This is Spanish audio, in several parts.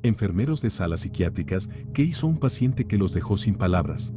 Enfermeros de salas psiquiátricas, ¿qué hizo un paciente que los dejó sin palabras?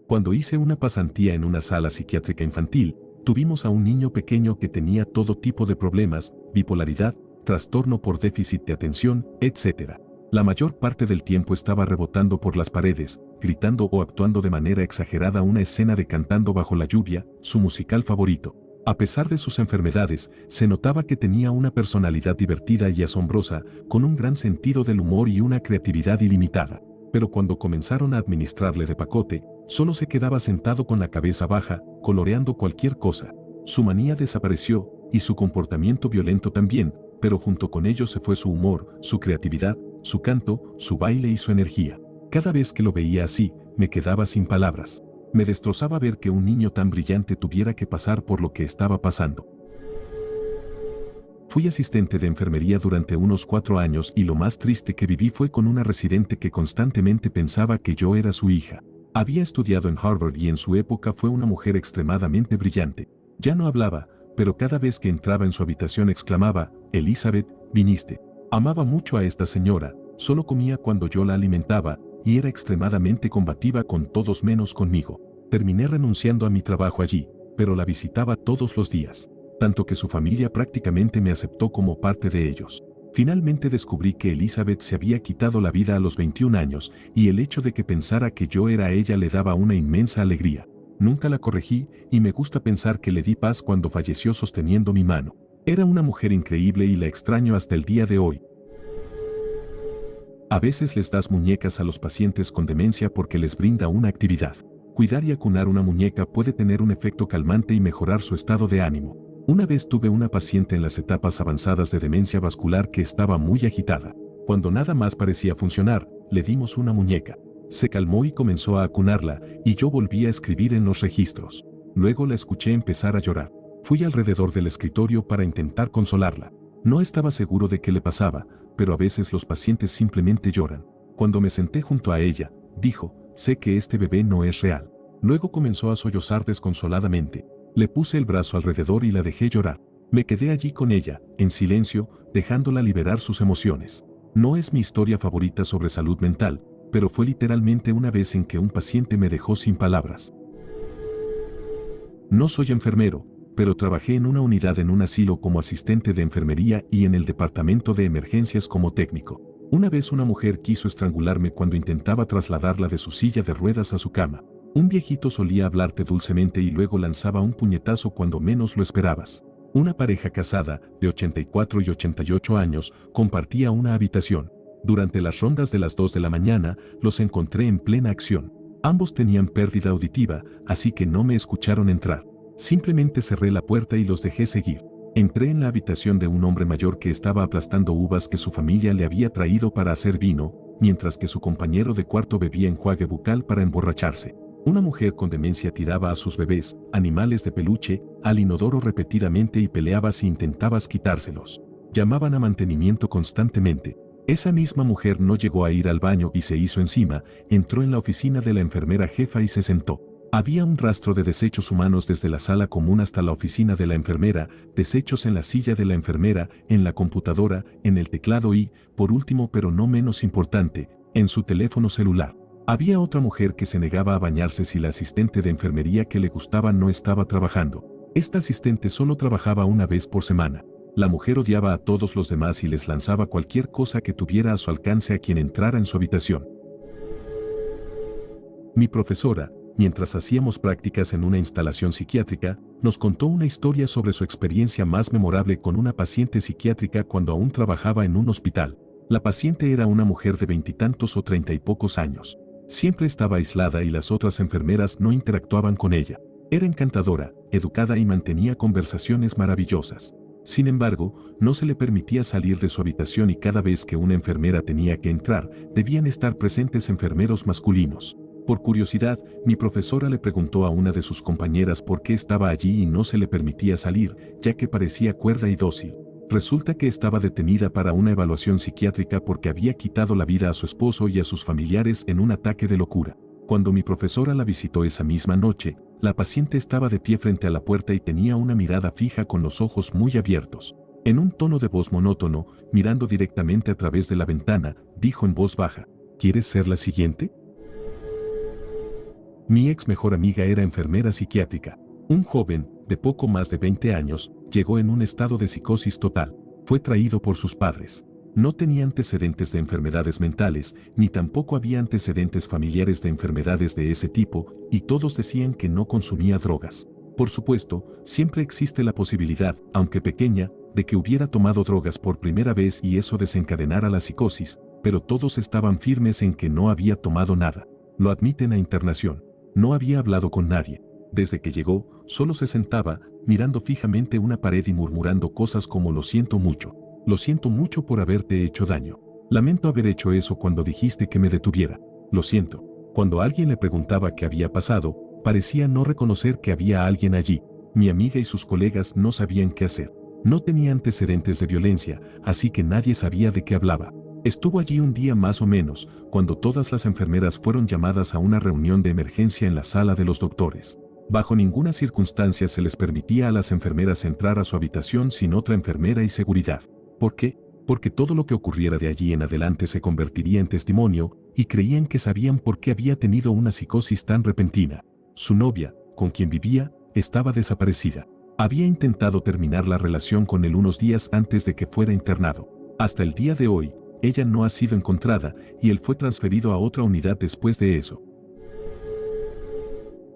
Cuando hice una pasantía en una sala psiquiátrica infantil, tuvimos a un niño pequeño que tenía todo tipo de problemas, bipolaridad, trastorno por déficit de atención, etc. La mayor parte del tiempo estaba rebotando por las paredes, gritando o actuando de manera exagerada una escena de Cantando bajo la lluvia, su musical favorito. A pesar de sus enfermedades, se notaba que tenía una personalidad divertida y asombrosa, con un gran sentido del humor y una creatividad ilimitada. Pero cuando comenzaron a administrarle de pacote, solo se quedaba sentado con la cabeza baja, coloreando cualquier cosa. Su manía desapareció, y su comportamiento violento también, pero junto con ello se fue su humor, su creatividad, su canto, su baile y su energía. Cada vez que lo veía así, me quedaba sin palabras. Me destrozaba ver que un niño tan brillante tuviera que pasar por lo que estaba pasando. Fui asistente de enfermería durante unos 4 años y lo más triste que viví fue con una residente que constantemente pensaba que yo era su hija. Había estudiado en Harvard y en su época fue una mujer extremadamente brillante. Ya no hablaba, pero cada vez que entraba en su habitación exclamaba, «Elizabeth, viniste». Amaba mucho a esta señora, solo comía cuando yo la alimentaba, y era extremadamente combativa con todos menos conmigo. Terminé renunciando a mi trabajo allí, pero la visitaba todos los días, tanto que su familia prácticamente me aceptó como parte de ellos. Finalmente descubrí que Elizabeth se había quitado la vida a los 21 años, y el hecho de que pensara que yo era ella le daba una inmensa alegría. Nunca la corregí, y me gusta pensar que le di paz cuando falleció sosteniendo mi mano. Era una mujer increíble y la extraño hasta el día de hoy. A veces les das muñecas a los pacientes con demencia porque les brinda una actividad. Cuidar y acunar una muñeca puede tener un efecto calmante y mejorar su estado de ánimo. Una vez tuve una paciente en las etapas avanzadas de demencia vascular que estaba muy agitada. Cuando nada más parecía funcionar, le dimos una muñeca. Se calmó y comenzó a acunarla, y yo volví a escribir en los registros. Luego la escuché empezar a llorar. Fui alrededor del escritorio para intentar consolarla. No estaba seguro de qué le pasaba, pero a veces los pacientes simplemente lloran. Cuando me senté junto a ella, dijo, «Sé que este bebé no es real». Luego comenzó a sollozar desconsoladamente. Le puse el brazo alrededor y la dejé llorar. Me quedé allí con ella, en silencio, dejándola liberar sus emociones. No es mi historia favorita sobre salud mental, pero fue literalmente una vez en que un paciente me dejó sin palabras. No soy enfermero, pero trabajé en una unidad en un asilo como asistente de enfermería y en el departamento de emergencias como técnico. Una vez una mujer quiso estrangularme cuando intentaba trasladarla de su silla de ruedas a su cama. Un viejito solía hablarte dulcemente y luego lanzaba un puñetazo cuando menos lo esperabas. Una pareja casada, de 84 y 88 años, compartía una habitación. Durante las rondas de las 2 de la mañana, los encontré en plena acción. Ambos tenían pérdida auditiva, así que no me escucharon entrar. Simplemente cerré la puerta y los dejé seguir. Entré en la habitación de un hombre mayor que estaba aplastando uvas que su familia le había traído para hacer vino, mientras que su compañero de cuarto bebía enjuague bucal para emborracharse. Una mujer con demencia tiraba a sus bebés, animales de peluche, al inodoro repetidamente y peleaba si intentabas quitárselos. Llamaban a mantenimiento constantemente. Esa misma mujer no llegó a ir al baño y se hizo encima, entró en la oficina de la enfermera jefa y se sentó. Había un rastro de desechos humanos desde la sala común hasta la oficina de la enfermera, desechos en la silla de la enfermera, en la computadora, en el teclado y, por último pero no menos importante, en su teléfono celular. Había otra mujer que se negaba a bañarse si la asistente de enfermería que le gustaba no estaba trabajando. Esta asistente solo trabajaba una vez por semana. La mujer odiaba a todos los demás y les lanzaba cualquier cosa que tuviera a su alcance a quien entrara en su habitación. Mi profesora, mientras hacíamos prácticas en una instalación psiquiátrica, nos contó una historia sobre su experiencia más memorable con una paciente psiquiátrica cuando aún trabajaba en un hospital. La paciente era una mujer de 20 y tantos o 30 y pocos años. Siempre estaba aislada y las otras enfermeras no interactuaban con ella. Era encantadora, educada y mantenía conversaciones maravillosas. Sin embargo, no se le permitía salir de su habitación y cada vez que una enfermera tenía que entrar, debían estar presentes enfermeros masculinos. Por curiosidad, mi profesora le preguntó a una de sus compañeras por qué estaba allí y no se le permitía salir, ya que parecía cuerda y dócil. Resulta que estaba detenida para una evaluación psiquiátrica porque había quitado la vida a su esposo y a sus familiares en un ataque de locura. Cuando mi profesora la visitó esa misma noche, la paciente estaba de pie frente a la puerta y tenía una mirada fija con los ojos muy abiertos. En un tono de voz monótono, mirando directamente a través de la ventana, dijo en voz baja, ¿quieres ser la siguiente? Mi ex mejor amiga era enfermera psiquiátrica. Un joven, de poco más de 20 años, llegó en un estado de psicosis total. Fue traído por sus padres. No tenía antecedentes de enfermedades mentales, ni tampoco había antecedentes familiares de enfermedades de ese tipo, y todos decían que no consumía drogas. Por supuesto, siempre existe la posibilidad, aunque pequeña, de que hubiera tomado drogas por primera vez y eso desencadenara la psicosis, pero todos estaban firmes en que no había tomado nada. Lo admiten a internación. No había hablado con nadie. Desde que llegó, solo se sentaba, mirando fijamente una pared y murmurando cosas como lo siento mucho por haberte hecho daño. Lamento haber hecho eso cuando dijiste que me detuviera. Lo siento. Cuando alguien le preguntaba qué había pasado, parecía no reconocer que había alguien allí. Mi amiga y sus colegas no sabían qué hacer. No tenía antecedentes de violencia, así que nadie sabía de qué hablaba. Estuvo allí un día más o menos, cuando todas las enfermeras fueron llamadas a una reunión de emergencia en la sala de los doctores. Bajo ninguna circunstancia se les permitía a las enfermeras entrar a su habitación sin otra enfermera y seguridad. ¿Por qué? Porque todo lo que ocurriera de allí en adelante se convertiría en testimonio, y creían que sabían por qué había tenido una psicosis tan repentina. Su novia, con quien vivía, estaba desaparecida. Había intentado terminar la relación con él unos días antes de que fuera internado. Hasta el día de hoy, ella no ha sido encontrada y él fue transferido a otra unidad después de eso.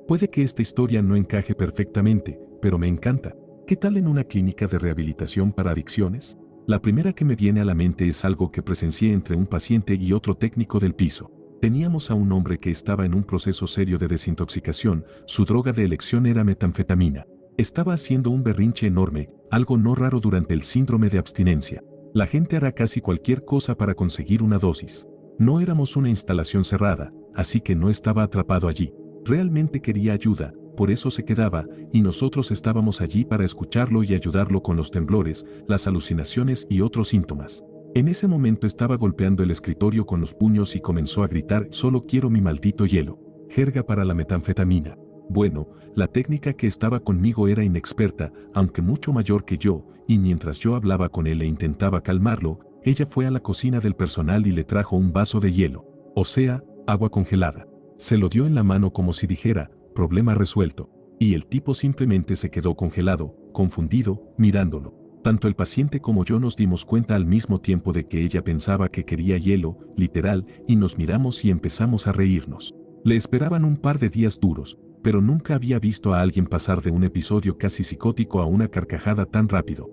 Puede que esta historia no encaje perfectamente, pero me encanta. ¿Qué tal en una clínica de rehabilitación para adicciones? La primera que me viene a la mente es algo que presencié entre un paciente y otro técnico del piso. Teníamos a un hombre que estaba en un proceso serio de desintoxicación, su droga de elección era metanfetamina. Estaba haciendo un berrinche enorme, algo no raro durante el síndrome de abstinencia. La gente hará casi cualquier cosa para conseguir una dosis. No éramos una instalación cerrada, así que no estaba atrapado allí. Realmente quería ayuda, por eso se quedaba, y nosotros estábamos allí para escucharlo y ayudarlo con los temblores, las alucinaciones y otros síntomas. En ese momento estaba golpeando el escritorio con los puños y comenzó a gritar, solo quiero mi maldito hielo. Jerga para la metanfetamina. Bueno, la técnica que estaba conmigo era inexperta, aunque mucho mayor que yo, y mientras yo hablaba con él e intentaba calmarlo, ella fue a la cocina del personal y le trajo un vaso de hielo, o sea, agua congelada. Se lo dio en la mano como si dijera, problema resuelto, y el tipo simplemente se quedó congelado, confundido, mirándolo. Tanto el paciente como yo nos dimos cuenta al mismo tiempo de que ella pensaba que quería hielo, literal, y nos miramos y empezamos a reírnos. Le esperaban un par de días duros, pero nunca había visto a alguien pasar de un episodio casi psicótico a una carcajada tan rápido.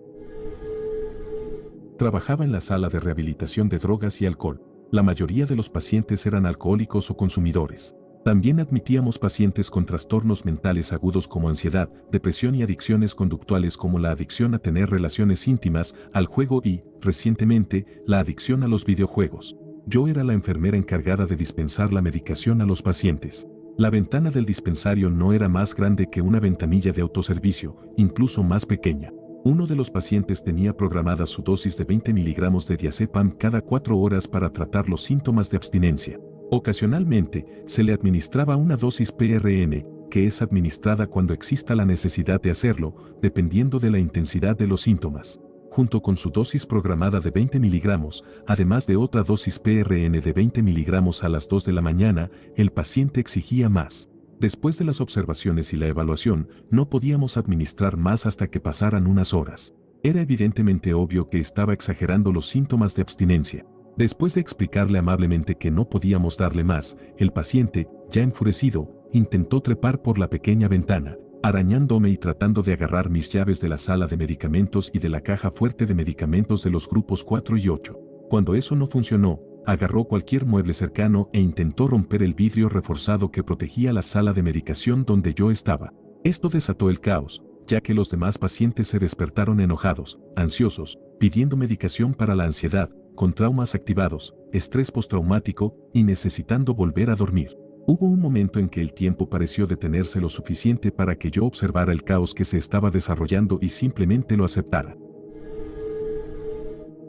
Trabajaba en la sala de rehabilitación de drogas y alcohol. La mayoría de los pacientes eran alcohólicos o consumidores. También admitíamos pacientes con trastornos mentales agudos como ansiedad, depresión y adicciones conductuales como la adicción a tener relaciones íntimas, al juego y, recientemente, la adicción a los videojuegos. Yo era la enfermera encargada de dispensar la medicación a los pacientes. La ventana del dispensario no era más grande que una ventanilla de autoservicio, incluso más pequeña. Uno de los pacientes tenía programada su dosis de 20 miligramos de diazepam cada 4 horas para tratar los síntomas de abstinencia. Ocasionalmente, se le administraba una dosis PRN, que es administrada cuando exista la necesidad de hacerlo, dependiendo de la intensidad de los síntomas. Junto con su dosis programada de 20 miligramos, además de otra dosis PRN de 20 miligramos a las 2 de la mañana, el paciente exigía más. Después de las observaciones y la evaluación, no podíamos administrar más hasta que pasaran unas horas. Era evidentemente obvio que estaba exagerando los síntomas de abstinencia. Después de explicarle amablemente que no podíamos darle más, el paciente, ya enfurecido, intentó trepar por la pequeña ventana, arañándome y tratando de agarrar mis llaves de la sala de medicamentos y de la caja fuerte de medicamentos de los grupos 4 y 8. Cuando eso no funcionó, agarró cualquier mueble cercano e intentó romper el vidrio reforzado que protegía la sala de medicación donde yo estaba. Esto desató el caos, ya que los demás pacientes se despertaron enojados, ansiosos, pidiendo medicación para la ansiedad, con traumas activados, estrés postraumático y necesitando volver a dormir. Hubo un momento en que el tiempo pareció detenerse lo suficiente para que yo observara el caos que se estaba desarrollando y simplemente lo aceptara.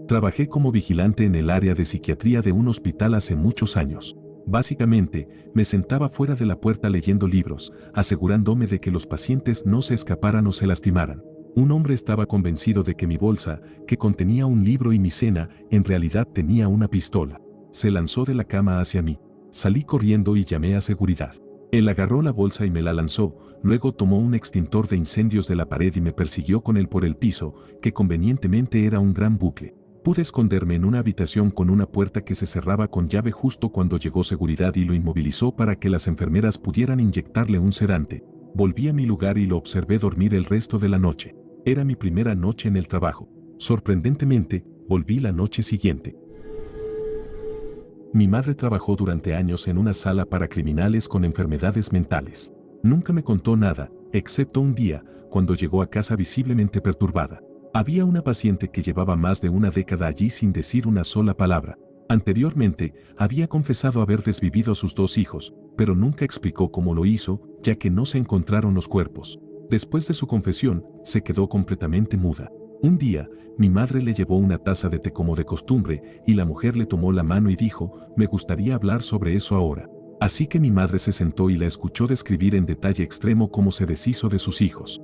Trabajé como vigilante en el área de psiquiatría de un hospital hace muchos años. Básicamente, me sentaba fuera de la puerta leyendo libros, asegurándome de que los pacientes no se escaparan o se lastimaran. Un hombre estaba convencido de que mi bolsa, que contenía un libro y mi cena, en realidad tenía una pistola. Se lanzó de la cama hacia mí. Salí corriendo y llamé a seguridad. Él agarró la bolsa y me la lanzó, luego tomó un extintor de incendios de la pared y me persiguió con él por el piso, que convenientemente era un gran bucle. Pude esconderme en una habitación con una puerta que se cerraba con llave justo cuando llegó seguridad y lo inmovilizó para que las enfermeras pudieran inyectarle un sedante. Volví a mi lugar y lo observé dormir el resto de la noche. Era mi primera noche en el trabajo. Sorprendentemente, volví la noche siguiente. Mi madre trabajó durante años en una sala para criminales con enfermedades mentales. Nunca me contó nada, excepto un día, cuando llegó a casa visiblemente perturbada. Había una paciente que llevaba más de una década allí sin decir una sola palabra. Anteriormente, había confesado haber desvivido a sus 2 hijos, pero nunca explicó cómo lo hizo, ya que no se encontraron los cuerpos. Después de su confesión, se quedó completamente muda. Un día, mi madre le llevó una taza de té como de costumbre, y la mujer le tomó la mano y dijo, me gustaría hablar sobre eso ahora. Así que mi madre se sentó y la escuchó describir en detalle extremo cómo se deshizo de sus hijos.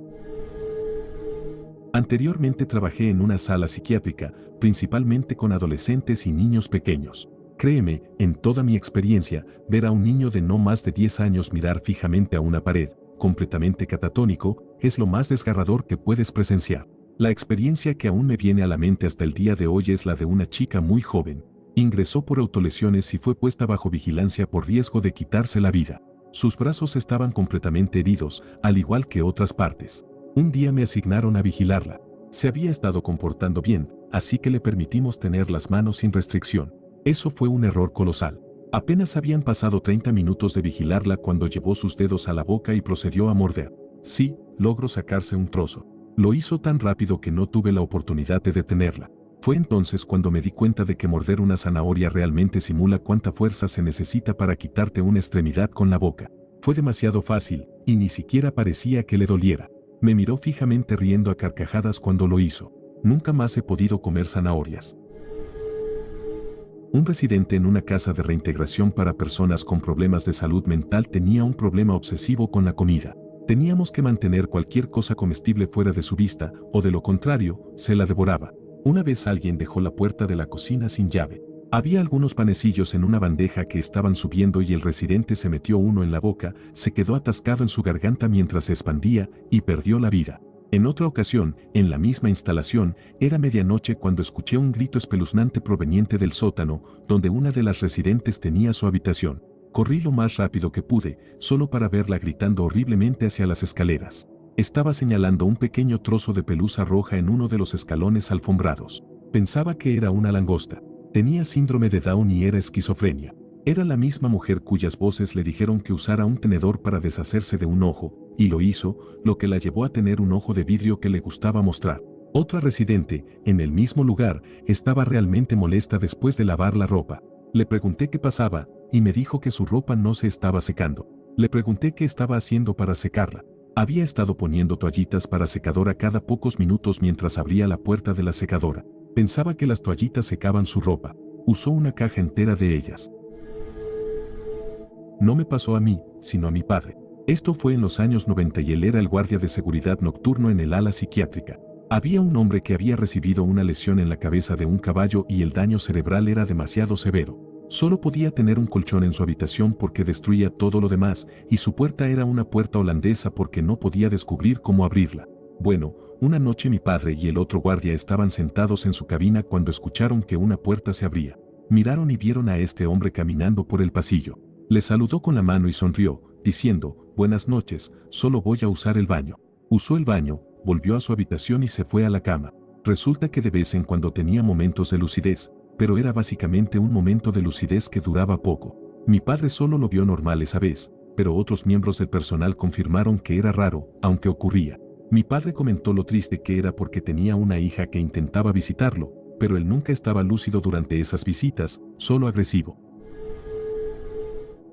Anteriormente trabajé en una sala psiquiátrica, principalmente con adolescentes y niños pequeños. Créeme, en toda mi experiencia, ver a un niño de no más de 10 años mirar fijamente a una pared, completamente catatónico, es lo más desgarrador que puedes presenciar. La experiencia que aún me viene a la mente hasta el día de hoy es la de una chica muy joven. Ingresó por autolesiones y fue puesta bajo vigilancia por riesgo de quitarse la vida. Sus brazos estaban completamente heridos, al igual que otras partes. Un día me asignaron a vigilarla. Se había estado comportando bien, así que le permitimos tener las manos sin restricción. Eso fue un error colosal. Apenas habían pasado 30 minutos de vigilarla cuando llevó sus dedos a la boca y procedió a morder. Sí, logró sacarse un trozo. Lo hizo tan rápido que no tuve la oportunidad de detenerla. Fue entonces cuando me di cuenta de que morder una zanahoria realmente simula cuánta fuerza se necesita para quitarte una extremidad con la boca. Fue demasiado fácil, y ni siquiera parecía que le doliera. Me miró fijamente riendo a carcajadas cuando lo hizo. Nunca más he podido comer zanahorias. Un residente en una casa de reintegración para personas con problemas de salud mental tenía un problema obsesivo con la comida. Teníamos que mantener cualquier cosa comestible fuera de su vista, o de lo contrario, se la devoraba. Una vez alguien dejó la puerta de la cocina sin llave. Había algunos panecillos en una bandeja que estaban subiendo y el residente se metió uno en la boca, se quedó atascado en su garganta mientras se expandía y perdió la vida. En otra ocasión, en la misma instalación, era medianoche cuando escuché un grito espeluznante proveniente del sótano, donde una de las residentes tenía su habitación. Corrí lo más rápido que pude, solo para verla gritando horriblemente hacia las escaleras. Estaba señalando un pequeño trozo de pelusa roja en uno de los escalones alfombrados. Pensaba que era una langosta. Tenía síndrome de Down y era esquizofrenia. Era la misma mujer cuyas voces le dijeron que usara un tenedor para deshacerse de un ojo, y lo hizo, lo que la llevó a tener un ojo de vidrio que le gustaba mostrar. Otra residente, en el mismo lugar, estaba realmente molesta después de lavar la ropa. Le pregunté qué pasaba, y me dijo que su ropa no se estaba secando. Le pregunté qué estaba haciendo para secarla. Había estado poniendo toallitas para secadora cada pocos minutos mientras abría la puerta de la secadora. Pensaba que las toallitas secaban su ropa. Usó una caja entera de ellas. No me pasó a mí, sino a mi padre. Esto fue en los años 90 y él era el guardia de seguridad nocturno en el ala psiquiátrica. Había un hombre que había recibido una lesión en la cabeza de un caballo y el daño cerebral era demasiado severo. Solo podía tener un colchón en su habitación porque destruía todo lo demás, y su puerta era una puerta holandesa porque no podía descubrir cómo abrirla. Bueno, una noche mi padre y el otro guardia estaban sentados en su cabina cuando escucharon que una puerta se abría. Miraron y vieron a este hombre caminando por el pasillo. Le saludó con la mano y sonrió, diciendo, «Buenas noches, solo voy a usar el baño». Usó el baño, volvió a su habitación y se fue a la cama. Resulta que de vez en cuando tenía momentos de lucidez, pero era básicamente un momento de lucidez que duraba poco. Mi padre solo lo vio normal esa vez, pero otros miembros del personal confirmaron que era raro, aunque ocurría. Mi padre comentó lo triste que era porque tenía una hija que intentaba visitarlo, pero él nunca estaba lúcido durante esas visitas, solo agresivo.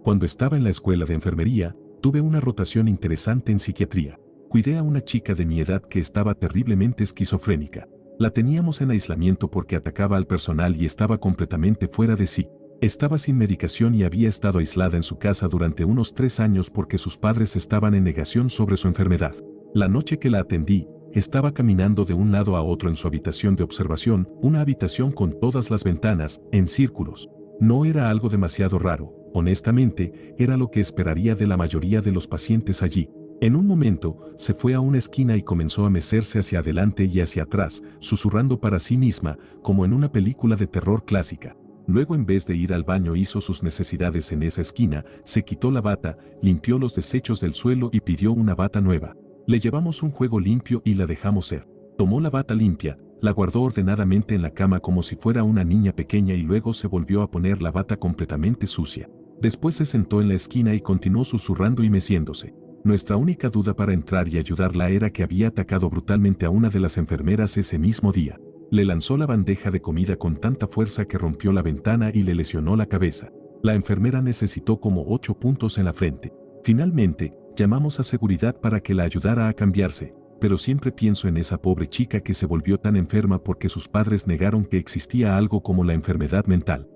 Cuando estaba en la escuela de enfermería, tuve una rotación interesante en psiquiatría. Cuidé a una chica de mi edad que estaba terriblemente esquizofrénica. La teníamos en aislamiento porque atacaba al personal y estaba completamente fuera de sí. Estaba sin medicación y había estado aislada en su casa durante unos 3 años porque sus padres estaban en negación sobre su enfermedad. La noche que la atendí, estaba caminando de un lado a otro en su habitación de observación, una habitación con todas las ventanas, en círculos. No era algo demasiado raro, honestamente, era lo que esperaría de la mayoría de los pacientes allí. En un momento, se fue a una esquina y comenzó a mecerse hacia adelante y hacia atrás, susurrando para sí misma, como en una película de terror clásica. Luego, en vez de ir al baño, hizo sus necesidades en esa esquina, se quitó la bata, limpió los desechos del suelo y pidió una bata nueva. Le llevamos un juego limpio y la dejamos ser. Tomó la bata limpia, la guardó ordenadamente en la cama como si fuera una niña pequeña y luego se volvió a poner la bata completamente sucia. Después se sentó en la esquina y continuó susurrando y meciéndose. Nuestra única duda para entrar y ayudarla era que había atacado brutalmente a una de las enfermeras ese mismo día. Le lanzó la bandeja de comida con tanta fuerza que rompió la ventana y le lesionó la cabeza. La enfermera necesitó como 8 puntos en la frente. Finalmente, llamamos a seguridad para que la ayudara a cambiarse, pero siempre pienso en esa pobre chica que se volvió tan enferma porque sus padres negaron que existía algo como la enfermedad mental.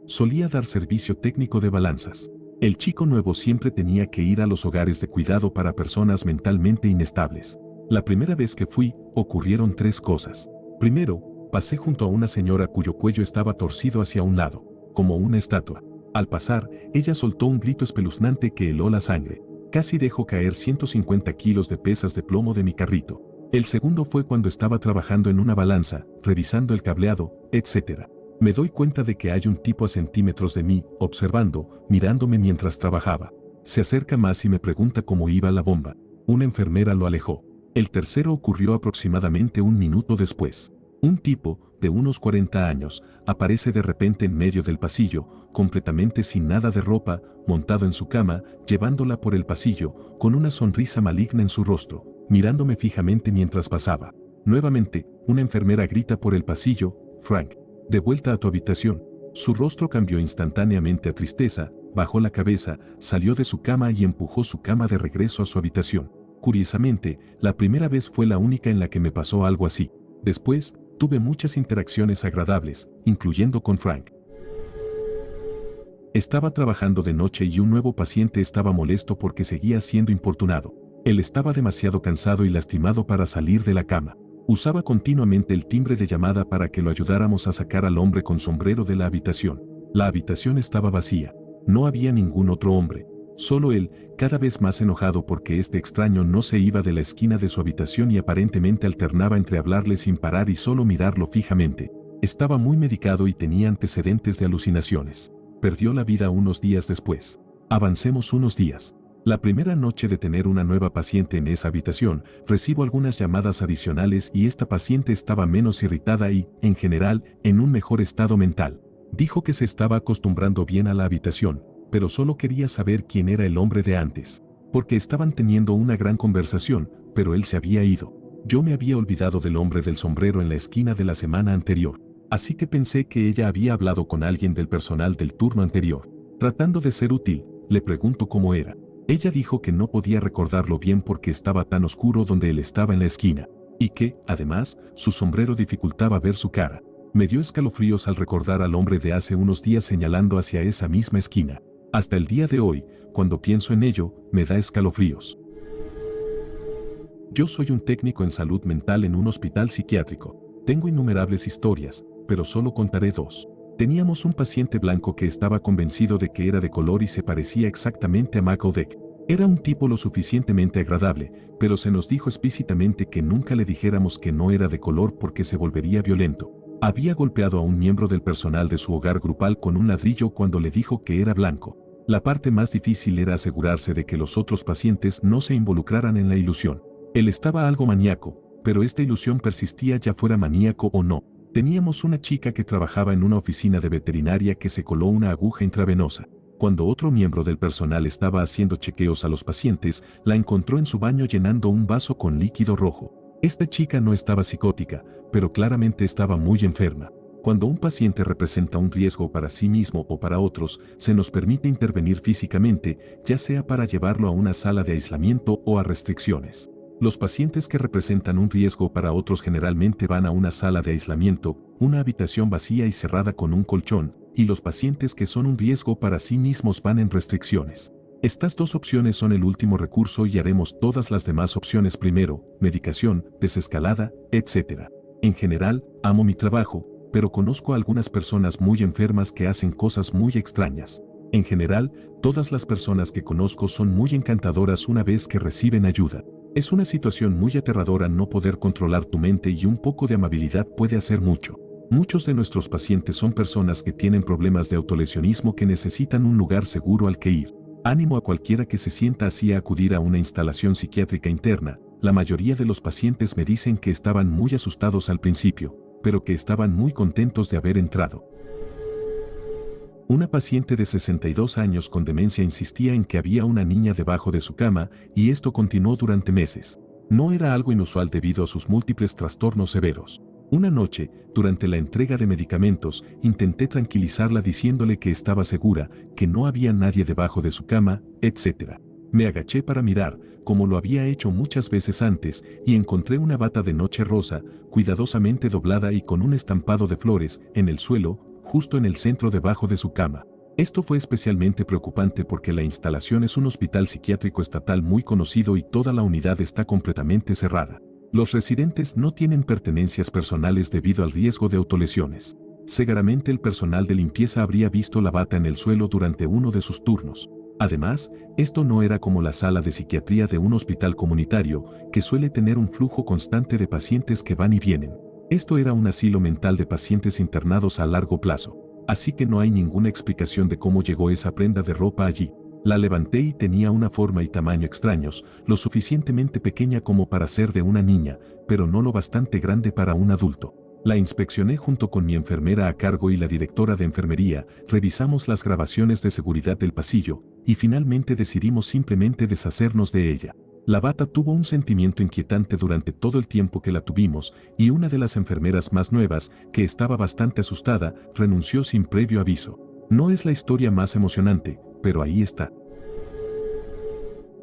Solía dar servicio técnico de balanzas. El chico nuevo siempre tenía que ir a los hogares de cuidado para personas mentalmente inestables. La primera vez que fui, ocurrieron 3 cosas. Primero, pasé junto a una señora cuyo cuello estaba torcido hacia un lado, como una estatua. Al pasar, ella soltó un grito espeluznante que heló la sangre. Casi dejó caer 150 kilos de pesas de plomo de mi carrito. El segundo fue cuando estaba trabajando en una balanza, revisando el cableado, etc. Me doy cuenta de que hay un tipo a centímetros de mí, observando, mirándome mientras trabajaba. Se acerca más y me pregunta cómo iba la bomba. Una enfermera lo alejó. El tercero ocurrió aproximadamente un minuto después. Un tipo, de unos 40 años, aparece de repente en medio del pasillo, completamente sin nada de ropa, montado en su cama, llevándola por el pasillo, con una sonrisa maligna en su rostro, mirándome fijamente mientras pasaba. Nuevamente, una enfermera grita por el pasillo: «Frank, de vuelta a tu habitación». Su rostro cambió instantáneamente a tristeza, bajó la cabeza, salió de su cama y empujó su cama de regreso a su habitación. Curiosamente, la primera vez fue la única en la que me pasó algo así. Después, tuve muchas interacciones agradables, incluyendo con Frank. Estaba trabajando de noche y un nuevo paciente estaba molesto porque seguía siendo importunado. Él estaba demasiado cansado y lastimado para salir de la cama. Usaba continuamente el timbre de llamada para que lo ayudáramos a sacar al hombre con sombrero de la habitación. La habitación estaba vacía. No había ningún otro hombre. Solo él, cada vez más enojado porque este extraño no se iba de la esquina de su habitación y aparentemente alternaba entre hablarle sin parar y solo mirarlo fijamente. Estaba muy medicado y tenía antecedentes de alucinaciones. Perdió la vida unos días después. Avancemos unos días. La primera noche de tener una nueva paciente en esa habitación, recibo algunas llamadas adicionales y esta paciente estaba menos irritada y, en general, en un mejor estado mental. Dijo que se estaba acostumbrando bien a la habitación, pero solo quería saber quién era el hombre de antes, porque estaban teniendo una gran conversación, pero él se había ido. Yo me había olvidado del hombre del sombrero en la esquina de la semana anterior, así que pensé que ella había hablado con alguien del personal del turno anterior. Tratando de ser útil, le pregunto cómo era. Ella dijo que no podía recordarlo bien porque estaba tan oscuro donde él estaba en la esquina, y que, además, su sombrero dificultaba ver su cara. Me dio escalofríos al recordar al hombre de hace unos días señalando hacia esa misma esquina. Hasta el día de hoy, cuando pienso en ello, me da escalofríos. Yo soy un técnico en salud mental en un hospital psiquiátrico. Tengo innumerables historias, pero solo contaré 2. Teníamos un paciente blanco que estaba convencido de que era de color y se parecía exactamente a Macodek. Era un tipo lo suficientemente agradable, pero se nos dijo explícitamente que nunca le dijéramos que no era de color porque se volvería violento. Había golpeado a un miembro del personal de su hogar grupal con un ladrillo cuando le dijo que era blanco. La parte más difícil era asegurarse de que los otros pacientes no se involucraran en la ilusión. Él estaba algo maníaco, pero esta ilusión persistía ya fuera maníaco o no. Teníamos una chica que trabajaba en una oficina de veterinaria que se coló una aguja intravenosa. Cuando otro miembro del personal estaba haciendo chequeos a los pacientes, la encontró en su baño llenando un vaso con líquido rojo. Esta chica no estaba psicótica, pero claramente estaba muy enferma. Cuando un paciente representa un riesgo para sí mismo o para otros, se nos permite intervenir físicamente, ya sea para llevarlo a una sala de aislamiento o a restricciones. Los pacientes que representan un riesgo para otros generalmente van a una sala de aislamiento, una habitación vacía y cerrada con un colchón, y los pacientes que son un riesgo para sí mismos van en restricciones. Estas dos opciones son el último recurso y haremos todas las demás opciones primero, medicación, desescalada, etc. En general, amo mi trabajo, pero conozco a algunas personas muy enfermas que hacen cosas muy extrañas. En general, todas las personas que conozco son muy encantadoras una vez que reciben ayuda. Es una situación muy aterradora no poder controlar tu mente y un poco de amabilidad puede hacer mucho. Muchos de nuestros pacientes son personas que tienen problemas de autolesionismo que necesitan un lugar seguro al que ir. Ánimo a cualquiera que se sienta así a acudir a una instalación psiquiátrica interna. La mayoría de los pacientes me dicen que estaban muy asustados al principio, pero que estaban muy contentos de haber entrado. Una paciente de 62 años con demencia insistía en que había una niña debajo de su cama y esto continuó durante meses. No era algo inusual debido a sus múltiples trastornos severos. Una noche, durante la entrega de medicamentos, intenté tranquilizarla diciéndole que estaba segura, que no había nadie debajo de su cama, etc. Me agaché para mirar, como lo había hecho muchas veces antes, y encontré una bata de noche rosa, cuidadosamente doblada y con un estampado de flores, en el suelo, justo en el centro debajo de su cama. Esto fue especialmente preocupante porque la instalación es un hospital psiquiátrico estatal muy conocido y toda la unidad está completamente cerrada. Los residentes no tienen pertenencias personales debido al riesgo de autolesiones. Seguramente el personal de limpieza habría visto la bata en el suelo durante uno de sus turnos. Además, esto no era como la sala de psiquiatría de un hospital comunitario, que suele tener un flujo constante de pacientes que van y vienen. Esto era un asilo mental de pacientes internados a largo plazo. Así que no hay ninguna explicación de cómo llegó esa prenda de ropa allí. La levanté y tenía una forma y tamaño extraños, lo suficientemente pequeña como para ser de una niña, pero no lo bastante grande para un adulto. La inspeccioné junto con mi enfermera a cargo y la directora de enfermería, revisamos las grabaciones de seguridad del pasillo, y finalmente decidimos simplemente deshacernos de ella. La bata tuvo un sentimiento inquietante durante todo el tiempo que la tuvimos, y una de las enfermeras más nuevas, que estaba bastante asustada, renunció sin previo aviso. No es la historia más emocionante, pero ahí está.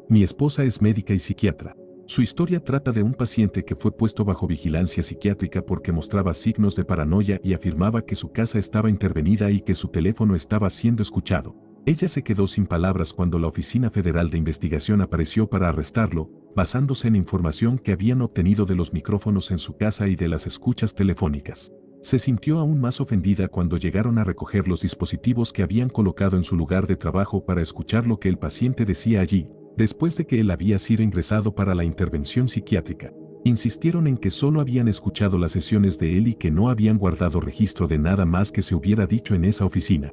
Mi esposa es médica y psiquiatra. Su historia trata de un paciente que fue puesto bajo vigilancia psiquiátrica porque mostraba signos de paranoia y afirmaba que su casa estaba intervenida y que su teléfono estaba siendo escuchado. Ella se quedó sin palabras cuando la Oficina Federal de Investigación apareció para arrestarlo, basándose en información que habían obtenido de los micrófonos en su casa y de las escuchas telefónicas. Se sintió aún más ofendida cuando llegaron a recoger los dispositivos que habían colocado en su lugar de trabajo para escuchar lo que el paciente decía allí, después de que él había sido ingresado para la intervención psiquiátrica. Insistieron en que solo habían escuchado las sesiones de él y que no habían guardado registro de nada más que se hubiera dicho en esa oficina.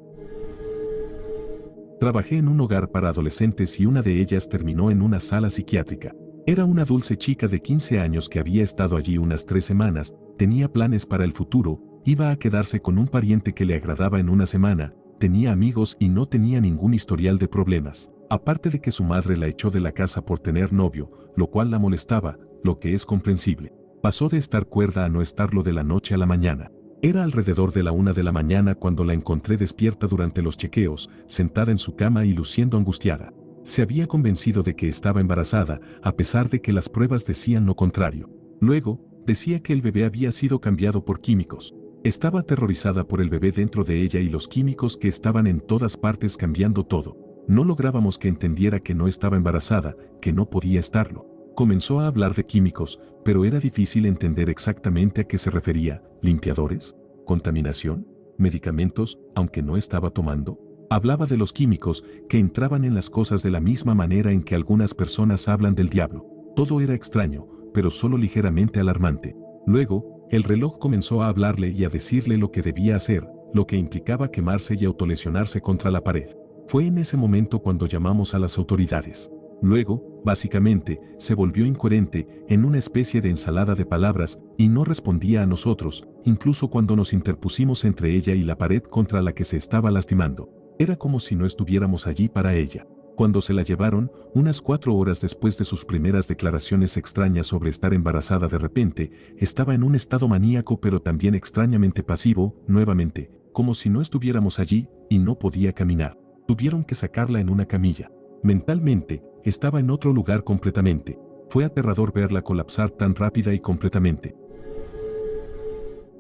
Trabajé en un hogar para adolescentes y una de ellas terminó en una sala psiquiátrica. Era una dulce chica de 15 años que había estado allí unas 3 semanas, tenía planes para el futuro, iba a quedarse con un pariente que le agradaba en una semana, tenía amigos y no tenía ningún historial de problemas. Aparte de que su madre la echó de la casa por tener novio, lo cual la molestaba, lo que es comprensible. Pasó de estar cuerda a no estarlo de la noche a la mañana. Era alrededor de la 1 de la mañana cuando la encontré despierta durante los chequeos, sentada en su cama y luciendo angustiada. Se había convencido de que estaba embarazada, a pesar de que las pruebas decían lo contrario. Luego, decía que el bebé había sido cambiado por químicos. Estaba aterrorizada por el bebé dentro de ella y los químicos que estaban en todas partes cambiando todo. No lográbamos que entendiera que no estaba embarazada, que no podía estarlo. Comenzó a hablar de químicos, pero era difícil entender exactamente a qué se refería. ¿Limpiadores? ¿Contaminación? ¿Medicamentos, aunque no estaba tomando? Hablaba de los químicos que entraban en las cosas de la misma manera en que algunas personas hablan del diablo. Todo era extraño, pero solo ligeramente alarmante. Luego, el reloj comenzó a hablarle y a decirle lo que debía hacer, lo que implicaba quemarse y autolesionarse contra la pared. Fue en ese momento cuando llamamos a las autoridades. Luego, básicamente, se volvió incoherente, en una especie de ensalada de palabras, y no respondía a nosotros, incluso cuando nos interpusimos entre ella y la pared contra la que se estaba lastimando. Era como si no estuviéramos allí para ella. Cuando se la llevaron, unas 4 horas después de sus primeras declaraciones extrañas sobre estar embarazada de repente, estaba en un estado maníaco pero también extrañamente pasivo, nuevamente, como si no estuviéramos allí, y no podía caminar. Tuvieron que sacarla en una camilla. Mentalmente, estaba en otro lugar completamente. Fue aterrador verla colapsar tan rápida y completamente.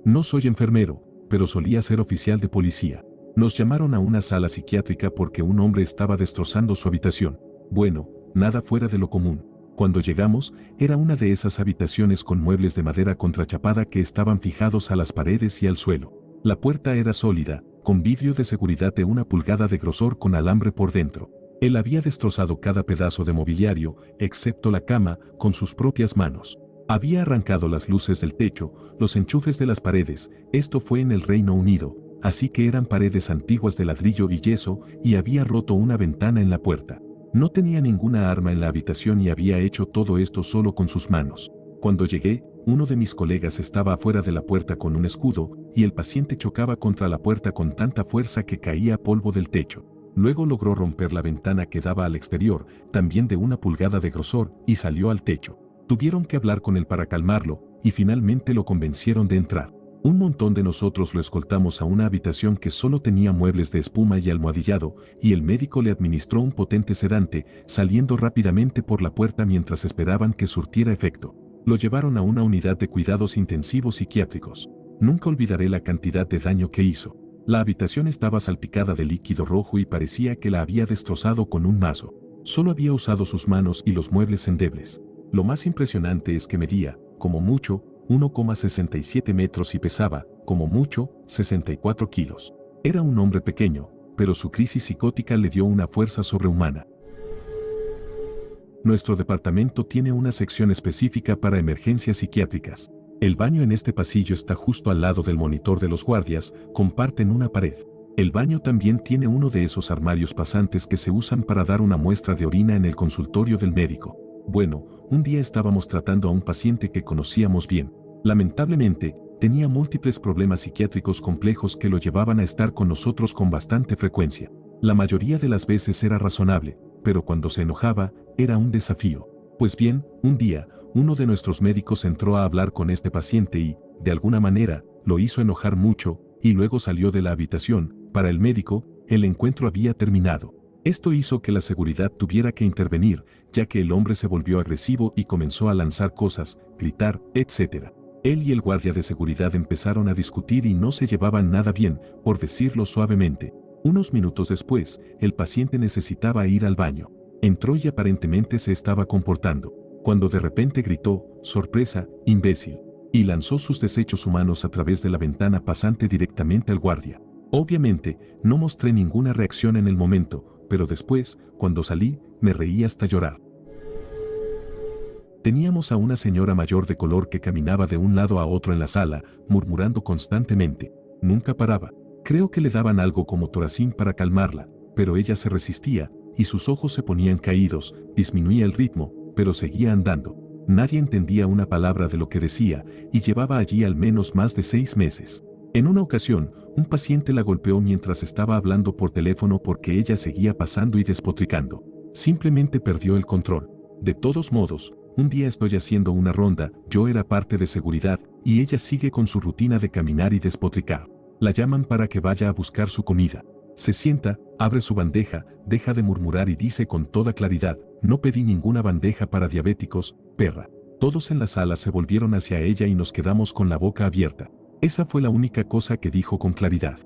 No soy enfermero, pero solía ser oficial de policía. Nos llamaron a una sala psiquiátrica porque un hombre estaba destrozando su habitación. Bueno, nada fuera de lo común. Cuando llegamos, era una de esas habitaciones con muebles de madera contrachapada que estaban fijados a las paredes y al suelo. La puerta era sólida, con vidrio de seguridad de 1 pulgada de grosor con alambre por dentro. Él había destrozado cada pedazo de mobiliario, excepto la cama, con sus propias manos. Había arrancado las luces del techo, los enchufes de las paredes. Esto fue en el Reino Unido, así que eran paredes antiguas de ladrillo y yeso, y había roto una ventana en la puerta. No tenía ninguna arma en la habitación y había hecho todo esto solo con sus manos. Cuando llegué, uno de mis colegas estaba afuera de la puerta con un escudo, y el paciente chocaba contra la puerta con tanta fuerza que caía polvo del techo. Luego logró romper la ventana que daba al exterior, también de 1 pulgada de grosor, y salió al techo. Tuvieron que hablar con él para calmarlo, y finalmente lo convencieron de entrar. Un montón de nosotros lo escoltamos a una habitación que solo tenía muebles de espuma y almohadillado, y el médico le administró un potente sedante, saliendo rápidamente por la puerta mientras esperaban que surtiera efecto. Lo llevaron a una unidad de cuidados intensivos psiquiátricos. Nunca olvidaré la cantidad de daño que hizo. La habitación estaba salpicada de líquido rojo y parecía que la había destrozado con un mazo. Solo había usado sus manos y los muebles endebles. Lo más impresionante es que medía, como mucho, 1,67 metros y pesaba, como mucho, 64 kilos. Era un hombre pequeño, pero su crisis psicótica le dio una fuerza sobrehumana. Nuestro departamento tiene una sección específica para emergencias psiquiátricas. El baño en este pasillo está justo al lado del monitor de los guardias, comparten una pared. El baño también tiene uno de esos armarios pasantes que se usan para dar una muestra de orina en el consultorio del médico. Bueno, un día estábamos tratando a un paciente que conocíamos bien. Lamentablemente, tenía múltiples problemas psiquiátricos complejos que lo llevaban a estar con nosotros con bastante frecuencia. La mayoría de las veces era razonable, pero cuando se enojaba, era un desafío. Pues bien, un día, uno de nuestros médicos entró a hablar con este paciente y, de alguna manera, lo hizo enojar mucho, y luego salió de la habitación. Para el médico, el encuentro había terminado. Esto hizo que la seguridad tuviera que intervenir, ya que el hombre se volvió agresivo y comenzó a lanzar cosas, gritar, etc. Él y el guardia de seguridad empezaron a discutir y no se llevaban nada bien, por decirlo suavemente. Unos minutos después, el paciente necesitaba ir al baño. Entró y aparentemente se estaba comportando, cuando de repente gritó, «¡Sorpresa, imbécil!», y lanzó sus desechos humanos a través de la ventana pasante directamente al guardia. Obviamente, no mostré ninguna reacción en el momento, pero después, cuando salí, me reí hasta llorar. Teníamos a una señora mayor de color que caminaba de un lado a otro en la sala, murmurando constantemente. Nunca paraba. Creo que le daban algo como Toracin para calmarla, pero ella se resistía, y sus ojos se ponían caídos, disminuía el ritmo, pero seguía andando. Nadie entendía una palabra de lo que decía, y llevaba allí al menos más de 6 meses. En una ocasión, un paciente la golpeó mientras estaba hablando por teléfono porque ella seguía pasando y despotricando. Simplemente perdió el control. De todos modos, un día estoy haciendo una ronda, yo era parte de seguridad, y ella sigue con su rutina de caminar y despotricar. La llaman para que vaya a buscar su comida. Se sienta, abre su bandeja, deja de murmurar y dice con toda claridad, «No pedí ninguna bandeja para diabéticos, perra». Todos en la sala se volvieron hacia ella y nos quedamos con la boca abierta. Esa fue la única cosa que dijo con claridad.